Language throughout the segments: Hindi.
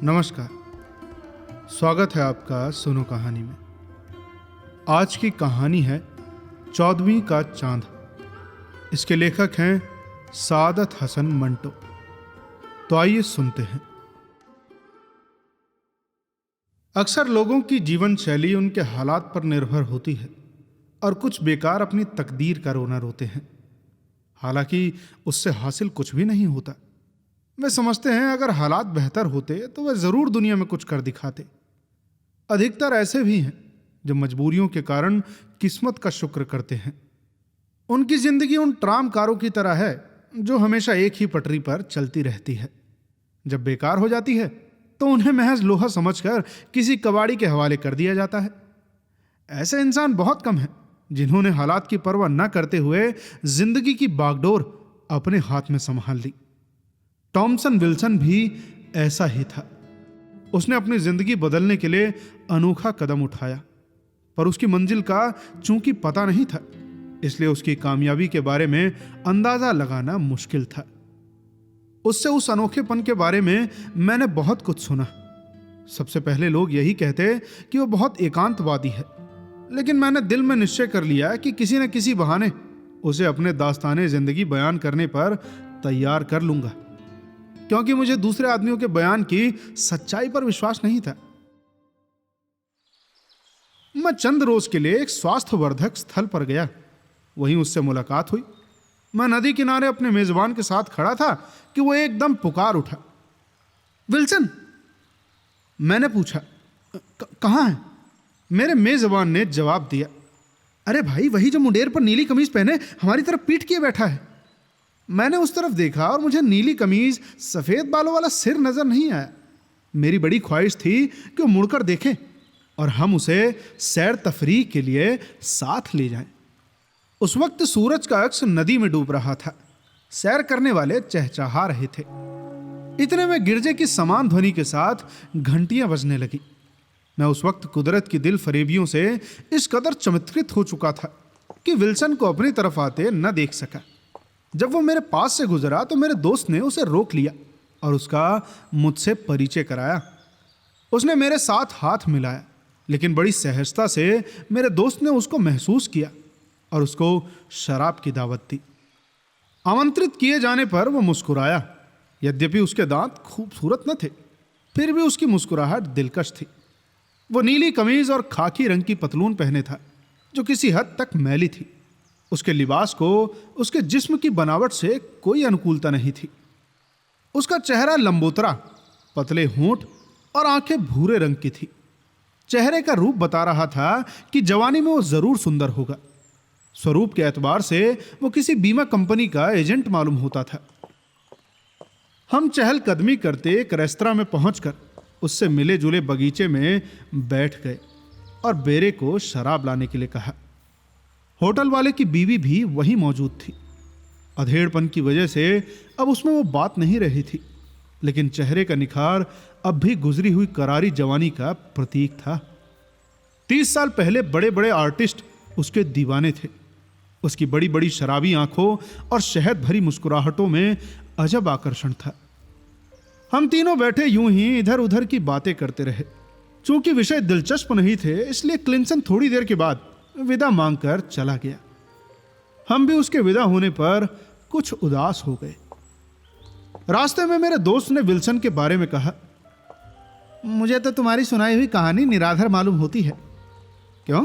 नमस्कार। स्वागत है आपका सुनो कहानी में। आज की कहानी है 14वीं का चांद। इसके लेखक हैं सादत हसन मंटो। तो आइए सुनते हैं। अक्सर लोगों की जीवन शैली उनके हालात पर निर्भर होती है और कुछ बेकार अपनी तकदीर का रोना रोते हैं, हालांकि उससे हासिल कुछ भी नहीं होता। वे समझते हैं अगर हालात बेहतर होते तो वे जरूर दुनिया में कुछ कर दिखाते। अधिकतर ऐसे भी हैं जो मजबूरियों के कारण किस्मत का शुक्र करते हैं। उनकी जिंदगी उन ट्राम कारों की तरह है जो हमेशा एक ही पटरी पर चलती रहती है। जब बेकार हो जाती है तो उन्हें महज लोहा समझकर किसी कबाड़ी के हवाले कर दिया जाता है। ऐसे इंसान बहुत कम हैं जिन्होंने हालात की परवाह न करते हुए जिंदगी की बागडोर अपने हाथ में संभाल ली। टॉमसन विल्सन भी ऐसा ही था। उसने अपनी जिंदगी बदलने के लिए अनोखा कदम उठाया, पर उसकी मंजिल का चूंकि पता नहीं था, इसलिए उसकी कामयाबी के बारे में अंदाजा लगाना मुश्किल था। उससे उस अनोखेपन के बारे में मैंने बहुत कुछ सुना। सबसे पहले लोग यही कहते कि वो बहुत एकांतवादी है, लेकिन मैंने दिल में निश्चय कर लिया कि किसी न किसी बहाने उसे अपने दास्ताने जिंदगी बयान करने पर तैयार कर लूंगा, क्योंकि मुझे दूसरे आदमियों के बयान की सच्चाई पर विश्वास नहीं था। मैं चंद रोज के लिए एक स्वास्थ्यवर्धक स्थल पर गया। वहीं उससे मुलाकात हुई। मैं नदी किनारे अपने मेजबान के साथ खड़ा था कि वो एकदम पुकार उठा, विल्सन। मैंने पूछा, कहाँ है? मेरे मेजबान ने जवाब दिया, अरे भाई, वही जो मुंडेर पर नीली कमीज पहने हमारी तरफ पीठ किए बैठा है। मैंने उस तरफ देखा और मुझे नीली कमीज, सफेद बालों वाला सिर नजर नहीं आया। मेरी बड़ी ख्वाहिश थी कि वो मुड़कर देखें और हम उसे सैर तफरीह के लिए साथ ले जाएं। उस वक्त सूरज का अक्स नदी में डूब रहा था। सैर करने वाले चहचहा रहे थे। इतने में गिरजे की समान ध्वनि के साथ घंटियां बजने लगी। मैं उस वक्त कुदरत की दिल फरेबियों से इस कदर चमत्कृत हो चुका था कि विल्सन को अपनी तरफ आते न देख सका। जब वो मेरे पास से गुजरा तो मेरे दोस्त ने उसे रोक लिया और उसका मुझसे परिचय कराया। उसने मेरे साथ हाथ मिलाया, लेकिन बड़ी सहजता से मेरे दोस्त ने उसको महसूस किया और उसको शराब की दावत दी। आमंत्रित किए जाने पर वो मुस्कुराया। यद्यपि उसके दांत खूबसूरत न थे, फिर भी उसकी मुस्कुराहट दिलकश थी। वो नीली कमीज और खाकी रंग की पतलून पहने था जो किसी हद तक मैली थी। उसके लिबास को उसके जिस्म की बनावट से कोई अनुकूलता नहीं थी। उसका चेहरा लंबोतरा, पतले होंठ और आंखें भूरे रंग की थी। चेहरे का रूप बता रहा था कि जवानी में वो जरूर सुंदर होगा। स्वरूप के एतबार से वो किसी बीमा कंपनी का एजेंट मालूम होता था। हम चहलकदमी करते एक रेस्तरां में पहुंचकर उससे मिले जुले बगीचे में बैठ गए और बेरे को शराब लाने के लिए कहा। होटल वाले की बीवी भी वहीं मौजूद थी। अधेड़पन की वजह से अब उसमें वो बात नहीं रही थी, लेकिन चेहरे का निखार अब भी गुजरी हुई करारी जवानी का प्रतीक था। 30 साल पहले बड़े बड़े आर्टिस्ट उसके दीवाने थे। उसकी बड़ी बड़ी शराबी आंखों और शहद भरी मुस्कुराहटों में अजब आकर्षण था। हम तीनों बैठे यूं ही इधर उधर की बातें करते रहे। चूंकि विषय दिलचस्प नहीं थे, इसलिए क्लिंसन थोड़ी देर के बाद विदा मांगकर चला गया। हम भी उसके विदा होने पर कुछ उदास हो गए। रास्ते में मेरे दोस्त ने विल्सन के बारे में कहा, मुझे तो तुम्हारी सुनाई हुई कहानी निराधार मालूम होती है। क्यों?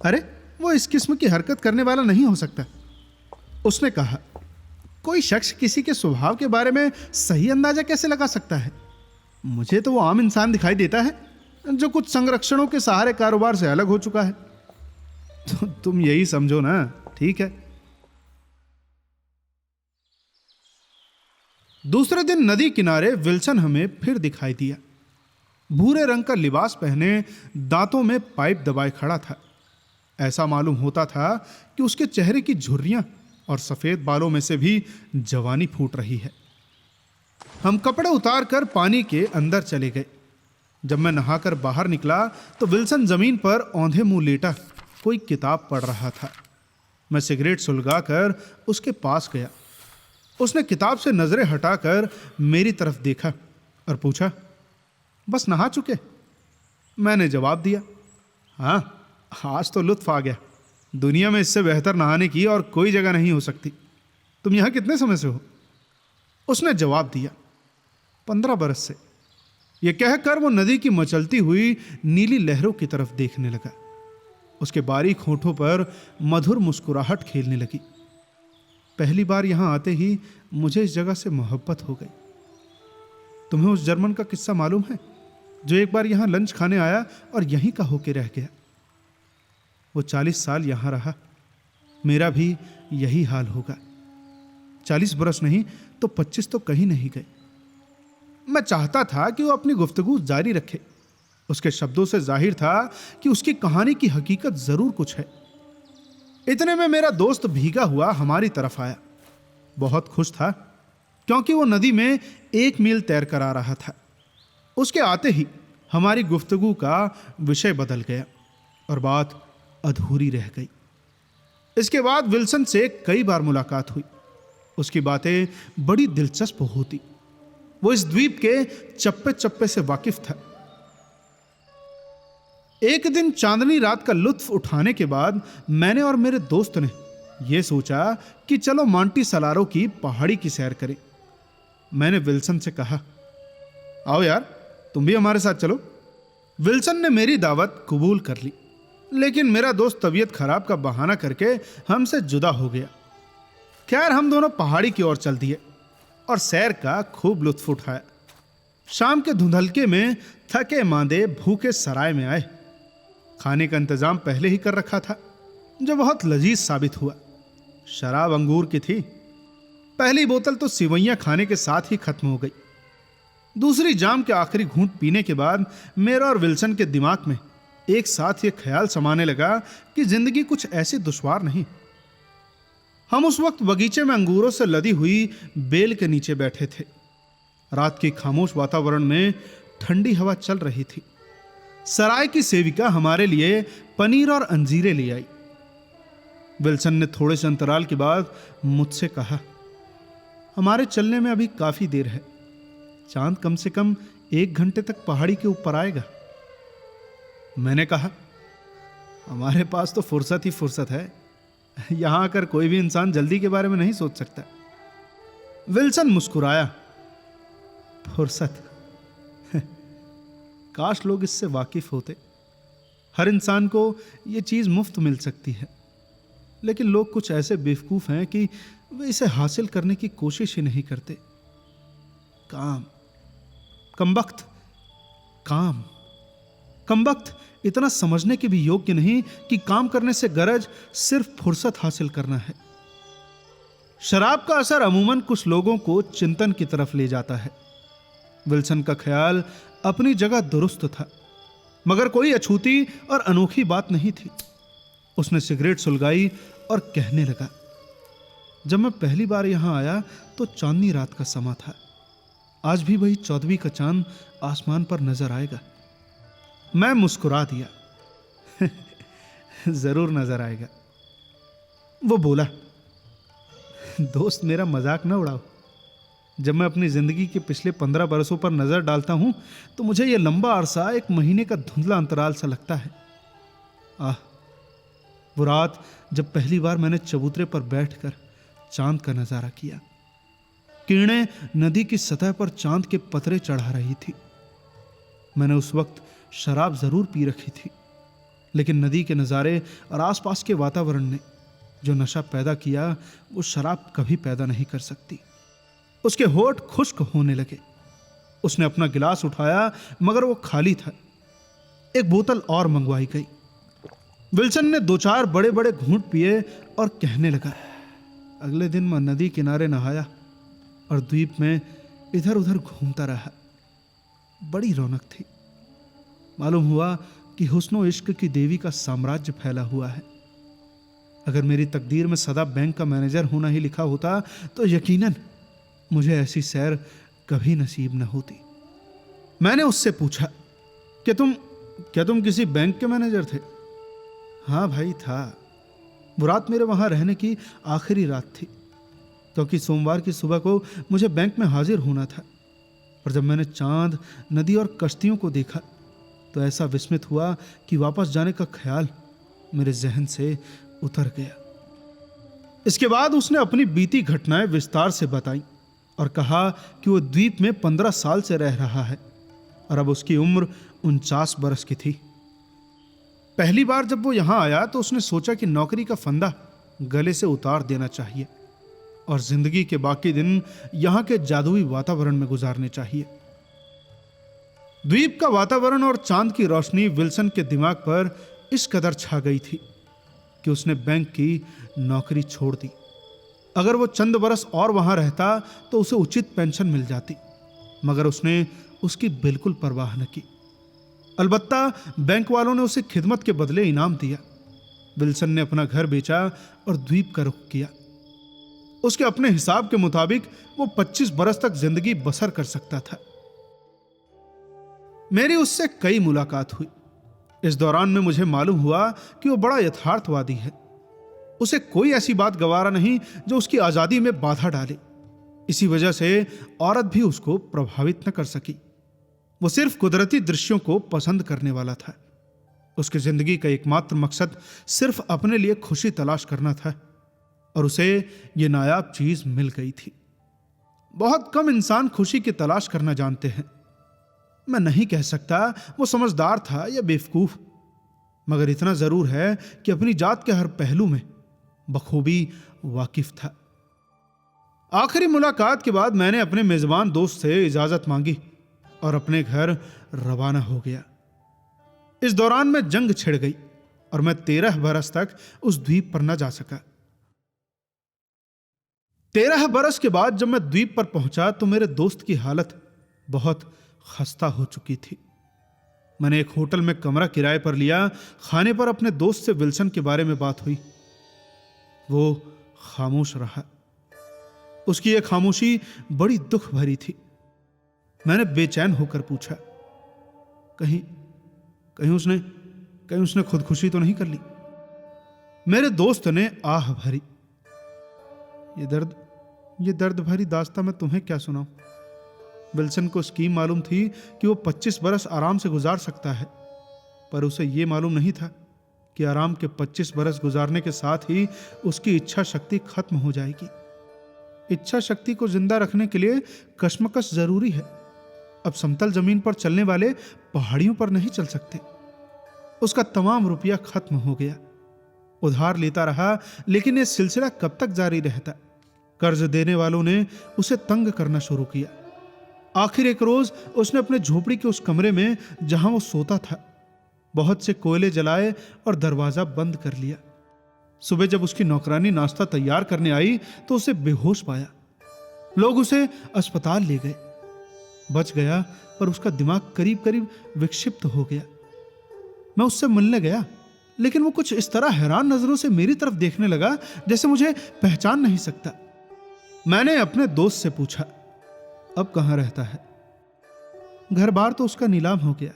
अरे, वो इस किस्म की हरकत करने वाला नहीं हो सकता। उसने कहा, कोई शख्स किसी के स्वभाव के बारे में सही अंदाजा कैसे लगा सकता है? मुझे तो वो आम इंसान दिखाई देता है जो कुछ संरक्षणों के सहारे कारोबार से अलग हो चुका है। तो तुम यही समझो ना, ठीक है। दूसरे दिन नदी किनारे विल्सन हमें फिर दिखाई दिया। भूरे रंग का लिबास पहने, दांतों में पाइप दबाए खड़ा था। ऐसा मालूम होता था कि उसके चेहरे की झुर्रियां और सफेद बालों में से भी जवानी फूट रही है। हम कपड़े उतार कर पानी के अंदर चले गए। जब मैं नहाकर बाहर निकला तो विल्सन जमीन पर औंधे मुंह लेटा कोई किताब पढ़ रहा था। मैं सिगरेट सुलगाकर उसके पास गया। उसने किताब से नजरें हटाकर मेरी तरफ देखा और पूछा, बस नहा चुके? मैंने जवाब दिया, हाँ, आज तो लुत्फ आ गया। दुनिया में इससे बेहतर नहाने की और कोई जगह नहीं हो सकती। तुम यहां कितने समय से हो? उसने जवाब दिया, 15 बरस से। यह कहकर वो नदी की मचलती हुई नीली लहरों की तरफ देखने लगा। उसके बारीक होठों पर मधुर मुस्कुराहट खेलने लगी। पहली बार यहां आते ही मुझे इस जगह से मोहब्बत हो गई। तुम्हें उस जर्मन का किस्सा मालूम है जो एक बार यहां लंच खाने आया और यहीं का होके रह गया? वो 40 साल यहां रहा। मेरा भी यही हाल होगा। 40 बरस नहीं तो 25 तो कहीं नहीं गए। मैं चाहता था कि वो अपनी गुफ्तगू जारी रखे। उसके शब्दों से जाहिर था कि उसकी कहानी की हकीकत जरूर कुछ है। इतने में मेरा दोस्त भीगा हुआ हमारी तरफ आया। बहुत खुश था क्योंकि वो नदी में 1 मील तैर कर आ रहा था। उसके आते ही हमारी गुफ्तगू का विषय बदल गया और बात अधूरी रह गई। इसके बाद विल्सन से कई बार मुलाकात हुई। उसकी बातें बड़ी दिलचस्प होती। वो इस द्वीप के चप्पे चप्पे से वाकिफ था। एक दिन चांदनी रात का लुत्फ उठाने के बाद मैंने और मेरे दोस्त ने यह सोचा कि चलो मांटी सलारो की पहाड़ी की सैर करें। मैंने विल्सन से कहा, आओ यार, तुम भी हमारे साथ चलो। विल्सन ने मेरी दावत कबूल कर ली, लेकिन मेरा दोस्त तबीयत खराब का बहाना करके हमसे जुदा हो गया। खैर, हम दोनों पहाड़ी की ओर चल दिए और सैर का खूब लुत्फ उठाया। शाम के धुंधलके में थके मांदे भूखे सराय में आए। खाने का इंतजाम पहले ही कर रखा था, जो बहुत लजीज साबित हुआ। शराब अंगूर की थी। पहली बोतल तो सिवैयां खाने के साथ ही खत्म हो गई। दूसरी जाम के आखिरी घूंट पीने के बाद मेरा और विल्सन के दिमाग में एक साथ ये ख्याल समाने लगा कि जिंदगी कुछ ऐसी दुश्वार नहीं। हम उस वक्त बगीचे में अंगूरों से लदी हुई बेल के नीचे बैठे थे। रात के खामोश वातावरण में ठंडी हवा चल रही थी। सराय की सेविका हमारे लिए पनीर और अंजीरें ले आई। विल्सन ने थोड़े से अंतराल के बाद मुझसे कहा, हमारे चलने में अभी काफी देर है। चांद कम से कम 1 घंटे तक पहाड़ी के ऊपर आएगा। मैंने कहा, हमारे पास तो फुर्सत ही फुर्सत है। यहां आकर कोई भी इंसान जल्दी के बारे में नहीं सोच सकता। विल्सन मुस्कुराया। फुर्सत? काश लोग इससे वाकिफ होते। हर इंसान को यह चीज मुफ्त मिल सकती है, लेकिन लोग कुछ ऐसे बेवकूफ हैं कि वे इसे हासिल करने की कोशिश ही नहीं करते। काम, कमबख्त, काम, कमबख्त इतना समझने के भी योग्य नहीं कि काम करने से गरज सिर्फ फुर्सत हासिल करना है। शराब का असर अमूमन कुछ लोगों को चिंतन की तरफ ले जाता है। विल्सन का ख्याल अपनी जगह दुरुस्त था, मगर कोई अछूती और अनोखी बात नहीं थी। उसने सिगरेट सुलगाई और कहने लगा, जब मैं पहली बार यहां आया तो चांदनी रात का समा था। आज भी वही 14वीं का चांद आसमान पर नजर आएगा। मैं मुस्कुरा दिया। जरूर नजर आएगा। वो बोला, दोस्त, मेरा मजाक न उड़ाओ। जब मैं अपनी जिंदगी के पिछले 15 बरसों पर नजर डालता हूं तो मुझे यह लंबा अरसा 1 महीने का धुंधला अंतराल सा लगता है। वो रात जब पहली बार मैंने चबूतरे पर बैठकर चांद का नजारा किया। किरणें नदी की सतह पर चांद के पतरे चढ़ा रही थी। मैंने उस वक्त शराब जरूर पी रखी थी, लेकिन नदी के नज़ारे और आसपास के वातावरण ने जो नशा पैदा किया वो शराब कभी पैदा नहीं कर सकती। उसके होठ खुश्क होने लगे। उसने अपना गिलास उठाया, मगर वो खाली था। एक बोतल और मंगवाई गई। विल्सन ने 2-4 बड़े बड़े घूंट पिए और कहने लगा, अगले दिन मैं नदी किनारे नहाया और द्वीप में इधर उधर घूमता रहा। बड़ी रौनक थी। मालूम हुआ कि हुस्नो इश्क की देवी का साम्राज्य फैला हुआ है। अगर मेरी तकदीर में सदा बैंक का मैनेजर होना ही लिखा होता तो यकीनन मुझे ऐसी सैर कभी नसीब न होती। मैंने उससे पूछा, क्या तुम किसी बैंक के मैनेजर थे? हाँ भाई, था। वो रात मेरे वहां रहने की आखिरी रात थी, क्योंकि सोमवार की सुबह को मुझे बैंक में हाजिर होना था। पर जब मैंने चांद, नदी और कश्तियों को देखा तो ऐसा विस्मित हुआ कि वापस जाने का ख्याल मेरे जहन से उतर गया। इसके बाद उसने अपनी बीती घटनाएं विस्तार से बताई और कहा कि वो द्वीप में 15 साल से रह रहा है और अब उसकी उम्र 49 बरस की थी। पहली बार जब वो यहां आया तो उसने सोचा कि नौकरी का फंदा गले से उतार देना चाहिए और जिंदगी के बाकी दिन यहां के जादुई वातावरण में गुजारने चाहिए। द्वीप का वातावरण और चांद की रोशनी विल्सन के दिमाग पर इस कदर छा गई थी कि उसने बैंक की नौकरी छोड़ दी। अगर वो चंद बरस और वहां रहता तो उसे उचित पेंशन मिल जाती, मगर उसने उसकी बिल्कुल परवाह न की। अलबत्ता बैंक वालों ने उसे खिदमत के बदले इनाम दिया। विल्सन ने अपना घर बेचा और द्वीप का रुख किया। उसके अपने हिसाब के मुताबिक वो 25 बरस तक जिंदगी बसर कर सकता था। मेरी उससे कई मुलाकात हुई। इस दौरान में मुझे मालूम हुआ कि वो बड़ा यथार्थवादी है। उसे कोई ऐसी बात गवारा नहीं जो उसकी आजादी में बाधा डाले। इसी वजह से औरत भी उसको प्रभावित न कर सकी। वो सिर्फ कुदरती दृश्यों को पसंद करने वाला था। उसकी जिंदगी का एकमात्र मकसद सिर्फ अपने लिए खुशी तलाश करना था और उसे ये नायाब चीज मिल गई थी। बहुत कम इंसान खुशी की तलाश करना जानते हैं। मैं नहीं कह सकता वो समझदार था या बेवकूफ, मगर इतना जरूर है कि अपनी जात के हर पहलू में बखूबी वाकिफ था। आखिरी मुलाकात के बाद मैंने अपने मेजबान दोस्त से इजाजत मांगी और अपने घर रवाना हो गया। इस दौरान में जंग छिड़ गई और मैं 13 बरस तक उस द्वीप पर न जा सका। 13 बरस के बाद जब मैं द्वीप पर पहुंचा तो मेरे दोस्त की हालत बहुत खस्ता हो चुकी थी। मैंने एक होटल में कमरा किराए पर लिया। खाने पर अपने दोस्त से विल्सन के बारे में बात हुई। वो खामोश रहा। उसकी यह खामोशी बड़ी दुख भरी थी। मैंने बेचैन होकर पूछा, कहीं उसने खुदकुशी तो नहीं कर ली? मेरे दोस्त ने आह भरी, ये दर्द भरी दास्तां मैं तुम्हें क्या सुनाऊं? विल्सन को स्कीम मालूम थी कि वो 25 बरस आराम से गुजार सकता है, पर उसे ये मालूम नहीं था कि आराम के 25 बरस गुजारने के साथ ही उसकी इच्छा शक्ति खत्म हो जाएगी। इच्छा शक्ति को जिंदा रखने के लिए कशमकश जरूरी है। अब समतल जमीन पर चलने वाले पहाड़ियों पर नहीं चल सकते। उसका तमाम रुपया खत्म हो गया। उधार लेता रहा, लेकिन यह सिलसिला कब तक जारी रहता? कर्ज देने वालों ने उसे तंग करना शुरू किया। आखिर एक रोज उसने अपने झोपड़ी के उस कमरे में जहां वो सोता था बहुत से कोयले जलाए और दरवाजा बंद कर लिया। सुबह जब उसकी नौकरानी नाश्ता तैयार करने आई तो उसे बेहोश पाया। लोग उसे अस्पताल ले गए। बच गया, पर उसका दिमाग करीब करीब विक्षिप्त हो गया। मैं उससे मिलने गया, लेकिन वो कुछ इस तरह हैरान नजरों से मेरी तरफ देखने लगा जैसे मुझे पहचान नहीं सकता। मैंने अपने दोस्त से पूछा, अब कहां रहता है? घर बार तो उसका नीलाम हो गया।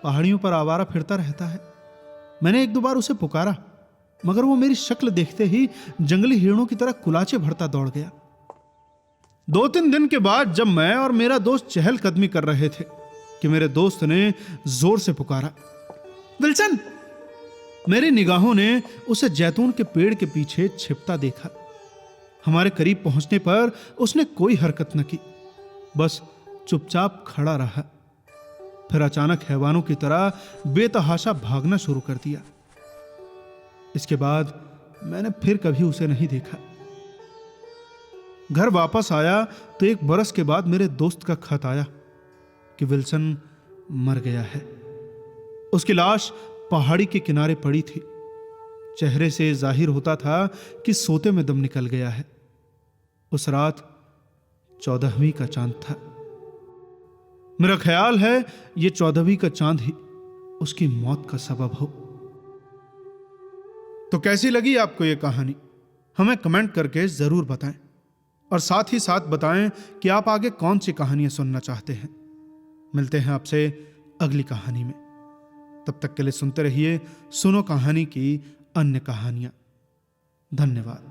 पहाड़ियों पर आवारा फिरता रहता है। मैंने एक दो बार उसे पुकारा, मगर वो मेरी शक्ल देखते ही जंगली हिरणों की तरह कुलाचे भरता दौड़ गया। 2-3 दिन के बाद जब मैं और मेरा दोस्त चहलकदमी कर रहे थे कि मेरे दोस्त ने जोर से पुकारा, विल्सन! मेरी निगाहों ने उसे जैतून के पेड़ के पीछे छिपता देखा। हमारे करीब पहुंचने पर उसने कोई हरकत न की, बस चुपचाप खड़ा रहा। फिर अचानक हैवानों की तरह बेतहाशा भागना शुरू कर दिया। इसके बाद मैंने फिर कभी उसे नहीं देखा। घर वापस आया तो 1 बरस के बाद मेरे दोस्त का खत आया कि विल्सन मर गया है। उसकी लाश पहाड़ी के किनारे पड़ी थी। चेहरे से जाहिर होता था कि सोते में दम निकल गया है। उस रात 14वीं का चांद था। मेरा ख्याल है ये 14वीं का चांद ही उसकी मौत का सबब हो। तो कैसी लगी आपको ये कहानी? हमें कमेंट करके जरूर बताएं और साथ ही साथ बताएं कि आप आगे कौन सी कहानियां सुनना चाहते हैं। मिलते हैं आपसे अगली कहानी में। तब तक के लिए सुनते रहिए सुनो कहानी की अन्य कहानियां। धन्यवाद।